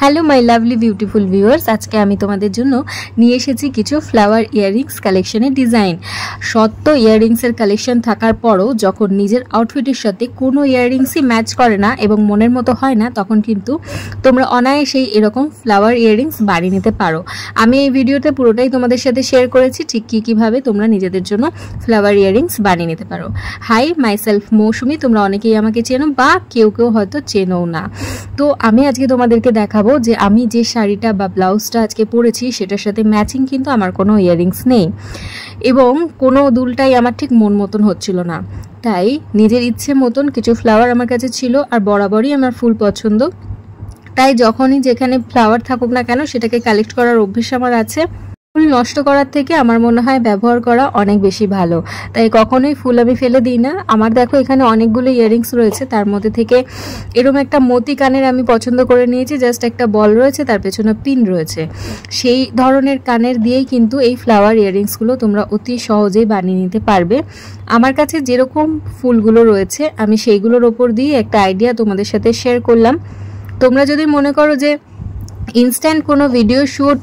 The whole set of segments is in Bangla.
हेलो माई लाभली बिউটিফুল ভিউয়ার্স, আজকে আমি তোমাদের জন্য নিয়ে এসেছি কিছু ফ্লাওয়ার ইয়াররিংস কালেকশনের ডিজাইন। সত্য ইয়াররিংসের কালেকশন থাকার পরও যখন নিজের আউটফিটের সাথে কোনো ইয়াররিংসই ম্যাচ করে না এবং মনের মতো হয় না, তখন কিন্তু তোমরা অনায়াসেই এরকম ফ্লাওয়ার ইয়াররিংস বানিয়ে নিতে পারো। আমি এই ভিডিওতে পুরোটাই তোমাদের সাথে শেয়ার করেছি ঠিক কীভাবে তোমরা নিজেদের জন্য ফ্লাওয়ার ইয়াররিংস বানিয়ে নিতে পারো। হাই, মাইসেলফ মৌসুমি। তোমরা অনেকেই আমাকে চেনো বা কেউ হয়তো চেনও না। তো আমি আজকে তোমাদেরকে দেখাবো যে আমি যে শাড়িটা বা ব্লাউজটা আজকে পরেছি সেটার সাথে ম্যাচিং কিন্তু আমার কোনো ইয়াররিংস নেই এবং কোনো দুলটাই আমার ঠিক মন মতন হচ্ছিল না। তাই নিজের ইচ্ছে মতন কিছু ফ্লাওয়ার আমার কাছে ছিল, আর বরাবরই আমার ফুল পছন্দ। তাই যখনই যেখানে ফ্লাওয়ার থাকুক না কেন সেটাকে কালেক্ট করার অভ্যেস আমার আছে। ফুল নষ্ট করার থেকে আমার মনে হয় ব্যবহার করা অনেক বেশি ভালো, তাই কখনোই ফুল আমি ফেলে দিই না। আমার দেখো এখানে অনেকগুলো ইয়াররিংস রয়েছে, তার মধ্যে থেকে এরকম একটা মতি কানের আমি পছন্দ করে নিয়েছি। জাস্ট একটা বল রয়েছে, তার পেছনে পিন রয়েছে। সেই ধরনের কানের দিয়েই কিন্তু এই ফ্লাওয়ার ইয়াররিংসগুলো তোমরা অতি সহজেই বানিয়ে নিতে পারবে। আমার কাছে যেরকম ফুলগুলো রয়েছে আমি সেইগুলোর ওপর দিয়ে একটা আইডিয়া তোমাদের সাথে শেয়ার করলাম। তোমরা যদি মনে করো যে ইনস্ট্যান্ট কোনো ভিডিও শ্যুট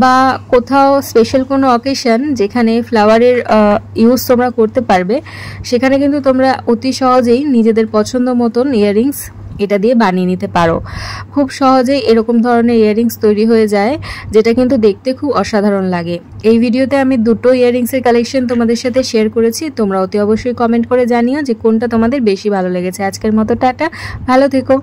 বা কোথাও স্পেশাল কোনো অকেশন যেখানে ফ্লাওয়ারের ইউজ তোমরা করতে পারবে, সেখানে কিন্তু তোমরা অতি সহজেই নিজেদের পছন্দ মতন ইয়াররিংস এটা দিয়ে বানিয়ে নিতে পারো। খুব সহজেই এরকম ধরনের ইয়াররিংস তৈরি হয়ে যায়, যেটা কিন্তু দেখতে খুব অসাধারণ লাগে। এই ভিডিওতে আমি দুটো ইয়াররিংসের কালেকশন তোমাদের সাথে শেয়ার করেছি। তোমরা অতি অবশ্যই কমেন্ট করে জানিও যে কোনটা তোমাদের বেশি ভালো লেগেছে। আজকের মতো টাটা, ভালো থেকো।